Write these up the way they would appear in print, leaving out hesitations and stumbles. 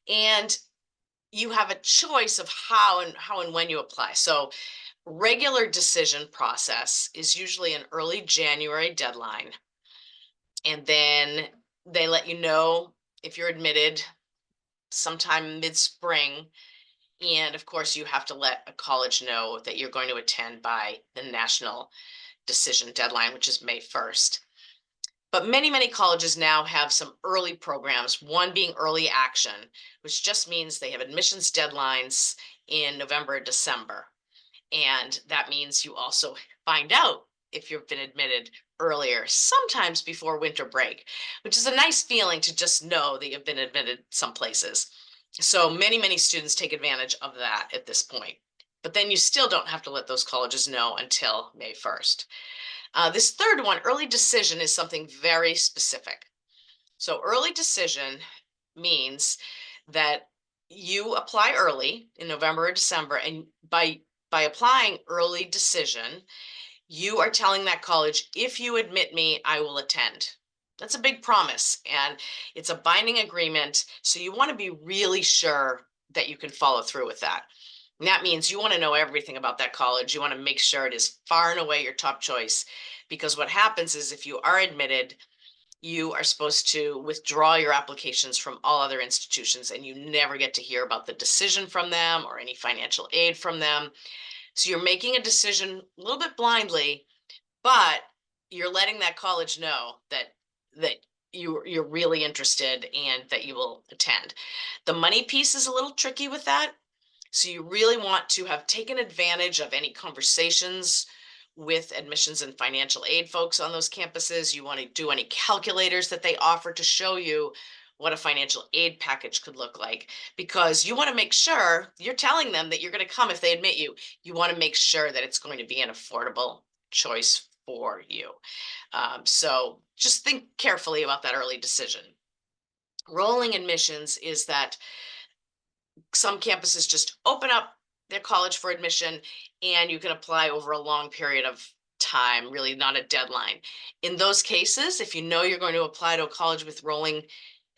And you have a choice of how and when you apply. So regular decision process is usually an early January deadline. And then they let you know if you're admitted sometime mid-spring. And of course, you have to let a college know that you're going to attend by the national decision deadline, which is May 1st. But many, many colleges now have some early programs, one being early action, which just means they have admissions deadlines in November, December. And that means you also find out if you've been admitted earlier, sometimes before winter break, which is a nice feeling to just know that you've been admitted some places. So many, many students take advantage of that at this point. But then you still don't have to let those colleges know until May 1st. This third one, early decision, is something very specific. So early decision means that you apply early in November or December, and by applying early decision, you are telling that college, if you admit me, I will attend. That's a big promise, and it's a binding agreement. So you want to be really sure that you can follow through with that. And that means you want to know everything about that college. You want to make sure it is far and away your top choice, because what happens is if you are admitted, you are supposed to withdraw your applications from all other institutions, and you never get to hear about the decision from them or any financial aid from them. So you're making a decision a little bit blindly, but you're letting that college know that you're really interested and that you will attend. The money piece is a little tricky with that. So you really want to have taken advantage of any conversations with admissions and financial aid folks on those campuses. You want to do any calculators that they offer to show you what a financial aid package could look like, because you want to make sure you're telling them that you're going to come if they admit you. You want to make sure that it's going to be an affordable choice for you. So just think carefully about that early decision. Rolling admissions is that some campuses just open up their college for admission, and you can apply over a long period of time, really not a deadline. In those cases, if you know you're going to apply to a college with rolling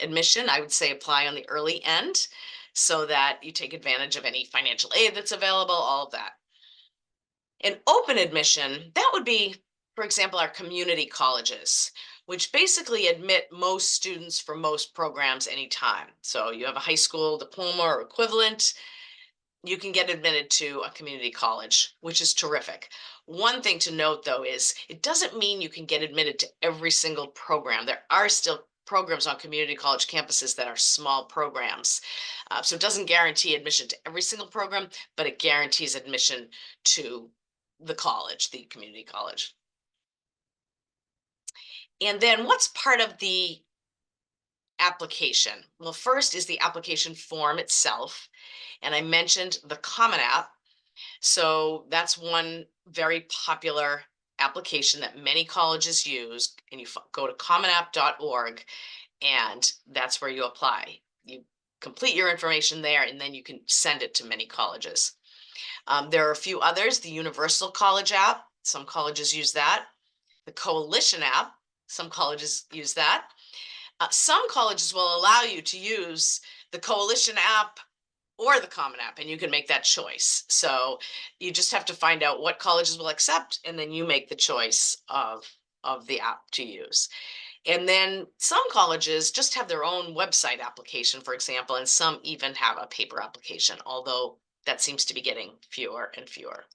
admission, I would say apply on the early end so that you take advantage of any financial aid that's available, all of that. An open admission, that would be, for example, our community colleges, which basically admit most students for most programs anytime. So you have a high school diploma or equivalent, you can get admitted to a community college, which is terrific. One thing to note, though, is it doesn't mean you can get admitted to every single program. There are still programs on community college campuses that are small programs. So it doesn't guarantee admission to every single program, but it guarantees admission to the college, the community college. And then what's part of the application? Well, first is the application form itself. And I mentioned the Common App. So that's one very popular application that many colleges use. And you go to commonapp.org, and that's where you apply. You complete your information there, and then you can send it to many colleges. There are a few others. The Universal College app, some colleges use that. The Coalition app, some colleges use that. Some colleges will allow you to use the Coalition app or the Common App, and you can make that choice. So you just have to find out what colleges will accept, and then you make the choice of the app to use. And then some colleges just have their own website application, for example, and some even have a paper application, although that seems to be getting fewer and fewer.